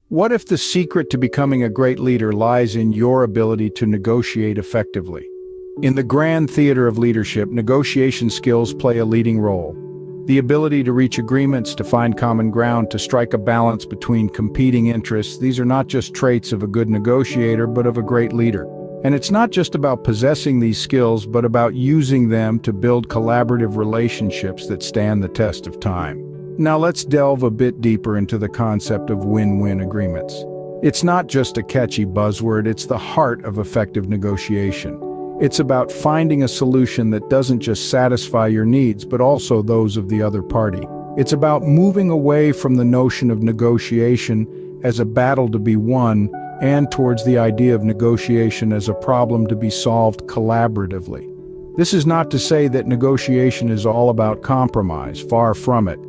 What if the secret to becoming a great leader lies in your ability to negotiate effectively? In the grand theater of leadership, negotiation skills play a leading role. The ability to reach agreements, to find common ground, to strike a balance between competing interests, these are not just traits of a good negotiator, but of a great leader. And it's not just about possessing these skills, but about using them to build collaborative relationships that stand the test of time. Now let's delve a bit deeper into the concept of win-win agreements. It's not just a catchy buzzword, it's the heart of effective negotiation. It's about finding a solution that doesn't just satisfy your needs, but also those of the other party. It's about moving away from the notion of negotiation as a battle to be won and towards the idea of negotiation as a problem to be solved collaboratively. This is not to say that negotiation is all about compromise, far from it.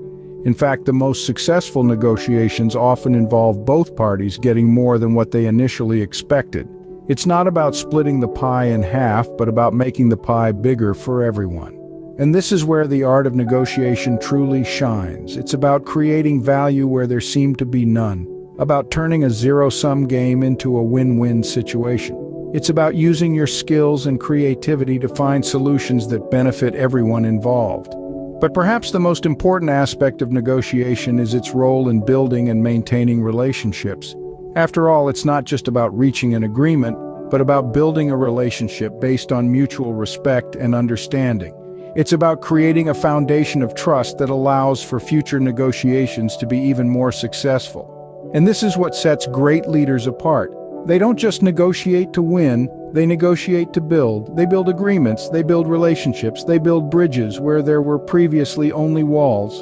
In fact, the most successful negotiations often involve both parties getting more than what they initially expected. It's not about splitting the pie in half, but about making the pie bigger for everyone. And this is where the art of negotiation truly shines. It's about creating value where there seemed to be none, about turning a zero-sum game into a win-win situation. It's about using your skills and creativity to find solutions that benefit everyone involved. But perhaps the most important aspect of negotiation is its role in building and maintaining relationships. After all, it's not just about reaching an agreement, but about building a relationship based on mutual respect and understanding. It's about creating a foundation of trust that allows for future negotiations to be even more successful. And this is what sets great leaders apart. They don't just negotiate to win, they negotiate to build. They build agreements, they build relationships, they build bridges where there were previously only walls.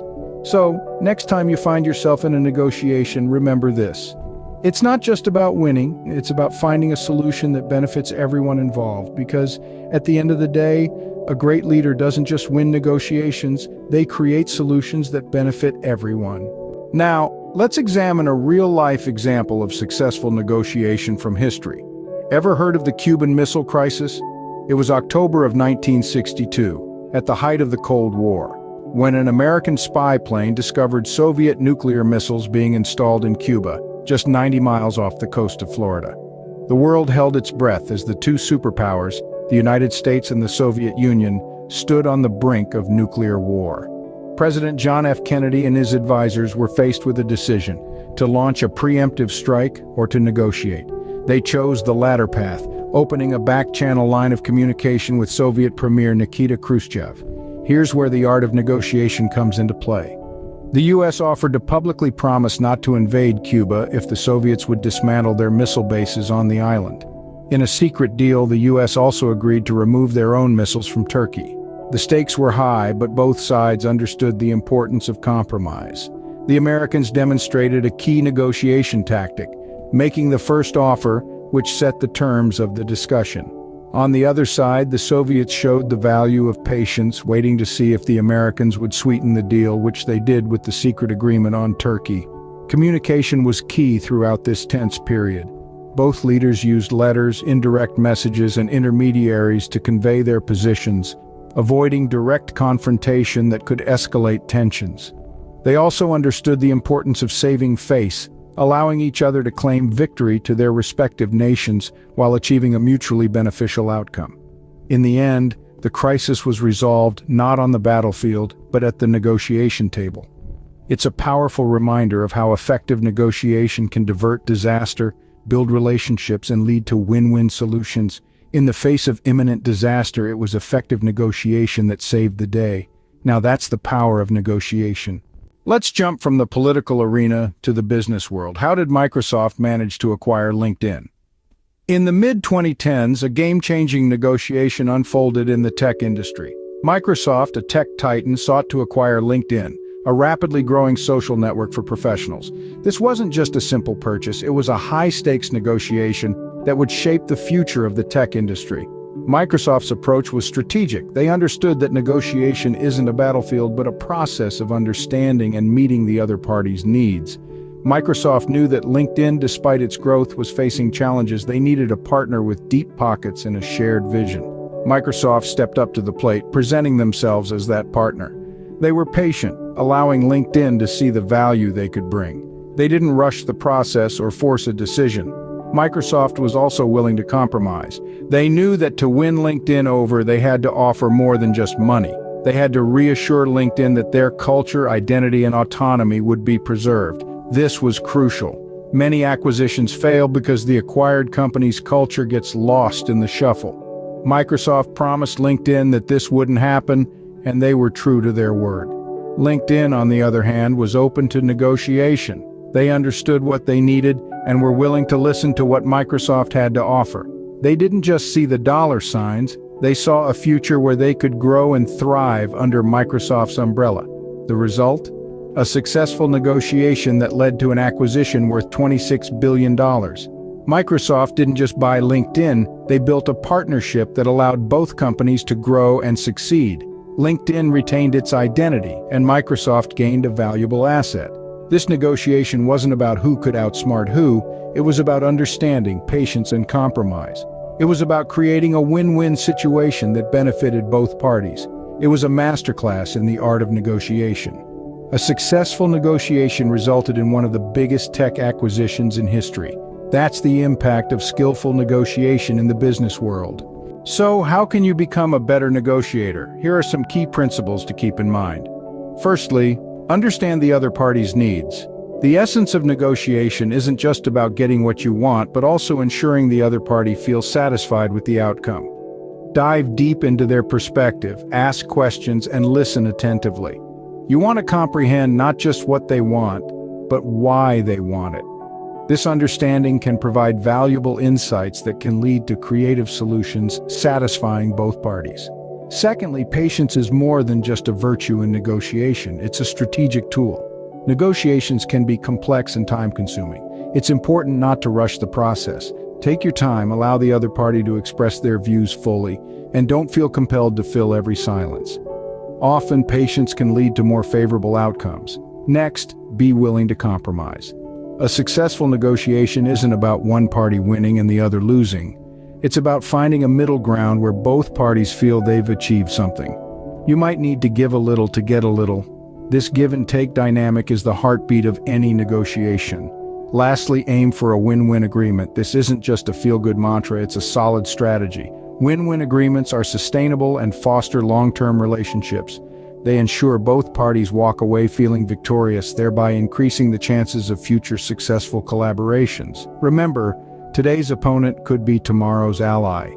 So, next time you find yourself in a negotiation, remember this. It's not just about winning, it's about finding a solution that benefits everyone involved, because at the end of the day, a great leader doesn't just win negotiations, they create solutions that benefit everyone. Now, let's examine a real-life example of successful negotiation from history. Ever heard of the Cuban Missile Crisis? It was October of 1962, at the height of the Cold War, when an American spy plane discovered Soviet nuclear missiles being installed in Cuba, just 90 miles off the coast of Florida. The world held its breath as the two superpowers, the United States and the Soviet Union, stood on the brink of nuclear war. President John F. Kennedy and his advisors were faced with a decision: to launch a preemptive strike or to negotiate. They chose the latter path, opening a back-channel line of communication with Soviet Premier Nikita Khrushchev. Here's where the art of negotiation comes into play. The U.S. offered to publicly promise not to invade Cuba if the Soviets would dismantle their missile bases on the island. In a secret deal, the U.S. also agreed to remove their own missiles from Turkey. The stakes were high, but both sides understood the importance of compromise. The Americans demonstrated a key negotiation tactic, making the first offer, which set the terms of the discussion. On the other side, the Soviets showed the value of patience, waiting to see if the Americans would sweeten the deal, which they did with the secret agreement on Turkey. Communication was key throughout this tense period. Both leaders used letters, indirect messages, and intermediaries to convey their positions, avoiding direct confrontation that could escalate tensions. They also understood the importance of saving face, allowing each other to claim victory to their respective nations while achieving a mutually beneficial outcome. In the end, the crisis was resolved not on the battlefield, but at the negotiation table. It's a powerful reminder of how effective negotiation can divert disaster, build relationships, and lead to win-win solutions. In the face of imminent disaster, it was effective negotiation that saved the day. Now that's the power of negotiation. Let's jump from the political arena to the business world. How did Microsoft manage to acquire LinkedIn? In the mid-2010s, a game-changing negotiation unfolded in the tech industry. Microsoft, a tech titan, sought to acquire LinkedIn, a rapidly growing social network for professionals. This wasn't just a simple purchase, it was a high-stakes negotiation that would shape the future of the tech industry. Microsoft's approach was strategic. They understood that negotiation isn't a battlefield, but a process of understanding and meeting the other party's needs. Microsoft knew that LinkedIn, despite its growth, was facing challenges. They needed a partner with deep pockets and a shared vision. Microsoft stepped up to the plate, presenting themselves as that partner. They were patient, allowing LinkedIn to see the value they could bring. They didn't rush the process or force a decision. Microsoft was also willing to compromise. They knew that to win LinkedIn over, they had to offer more than just money. They had to reassure LinkedIn that their culture, identity, and autonomy would be preserved. This was crucial. Many acquisitions fail because the acquired company's culture gets lost in the shuffle. Microsoft promised LinkedIn that this wouldn't happen, and they were true to their word. LinkedIn, on the other hand, was open to negotiation. They understood what they needed and were willing to listen to what Microsoft had to offer. They didn't just see the dollar signs, they saw a future where they could grow and thrive under Microsoft's umbrella. The result? A successful negotiation that led to an acquisition worth $26 billion. Microsoft didn't just buy LinkedIn, they built a partnership that allowed both companies to grow and succeed. LinkedIn retained its identity, and Microsoft gained a valuable asset. This negotiation wasn't about who could outsmart who, it was about understanding, patience, and compromise. It was about creating a win-win situation that benefited both parties. It was a masterclass in the art of negotiation. A successful negotiation resulted in one of the biggest tech acquisitions in history. That's the impact of skillful negotiation in the business world. So, how can you become a better negotiator? Here are some key principles to keep in mind. Firstly, understand the other party's needs. The essence of negotiation isn't just about getting what you want, but also ensuring the other party feels satisfied with the outcome. Dive deep into their perspective, ask questions, and listen attentively. You want to comprehend not just what they want, but why they want it. This understanding can provide valuable insights that can lead to creative solutions satisfying both parties. Secondly, patience is more than just a virtue in negotiation, it's a strategic tool. Negotiations can be complex and time-consuming. It's important not to rush the process. Take your time, allow the other party to express their views fully, and don't feel compelled to fill every silence. Often, patience can lead to more favorable outcomes. Next, be willing to compromise. A successful negotiation isn't about one party winning and the other losing. It's about finding a middle ground where both parties feel they've achieved something. You might need to give a little to get a little. This give-and-take dynamic is the heartbeat of any negotiation. Lastly, aim for a win-win agreement. This isn't just a feel-good mantra, it's a solid strategy. Win-win agreements are sustainable and foster long-term relationships. They ensure both parties walk away feeling victorious, thereby increasing the chances of future successful collaborations. Remember, today's opponent could be tomorrow's ally.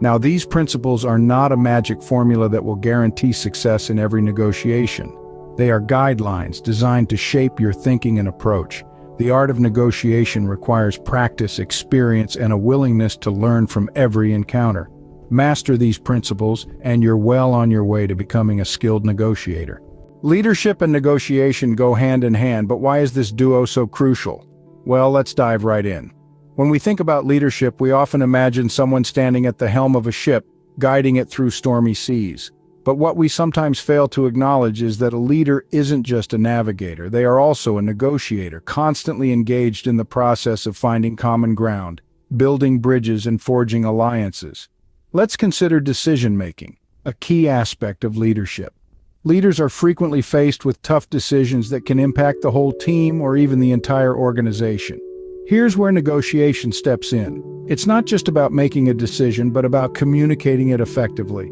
Now, these principles are not a magic formula that will guarantee success in every negotiation. They are guidelines designed to shape your thinking and approach. The art of negotiation requires practice, experience, and a willingness to learn from every encounter. Master these principles, and you're well on your way to becoming a skilled negotiator. Leadership and negotiation go hand in hand, but why is this duo so crucial? Well, let's dive right in. When we think about leadership, we often imagine someone standing at the helm of a ship, guiding it through stormy seas. But what we sometimes fail to acknowledge is that a leader isn't just a navigator, they are also a negotiator, constantly engaged in the process of finding common ground, building bridges, and forging alliances. Let's consider decision-making, a key aspect of leadership. Leaders are frequently faced with tough decisions that can impact the whole team or even the entire organization. Here's where negotiation steps in. It's not just about making a decision, but about communicating it effectively.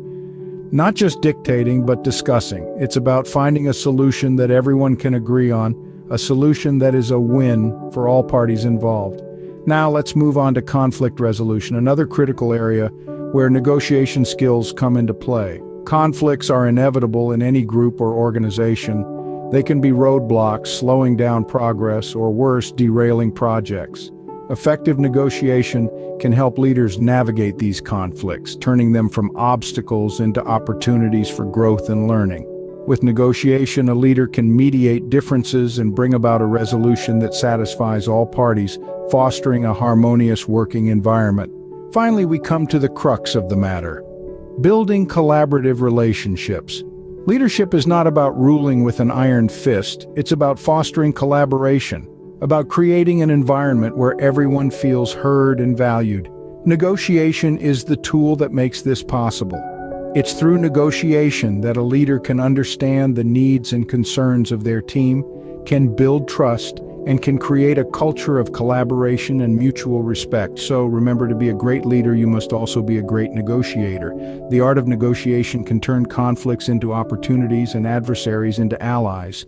Not just dictating, but discussing. It's about finding a solution that everyone can agree on, a solution that is a win for all parties involved. Now let's move on to conflict resolution, another critical area where negotiation skills come into play. Conflicts are inevitable in any group or organization. They can be roadblocks, slowing down progress, or worse, derailing projects. Effective negotiation can help leaders navigate these conflicts, turning them from obstacles into opportunities for growth and learning. With negotiation, a leader can mediate differences and bring about a resolution that satisfies all parties, fostering a harmonious working environment. Finally, we come to the crux of the matter: building collaborative relationships. Leadership is not about ruling with an iron fist, it's about fostering collaboration, about creating an environment where everyone feels heard and valued. Negotiation is the tool that makes this possible. It's through negotiation that a leader can understand the needs and concerns of their team, can build trust, and can create a culture of collaboration and mutual respect. So remember, to be a great leader, you must also be a great negotiator. The art of negotiation can turn conflicts into opportunities and adversaries into allies.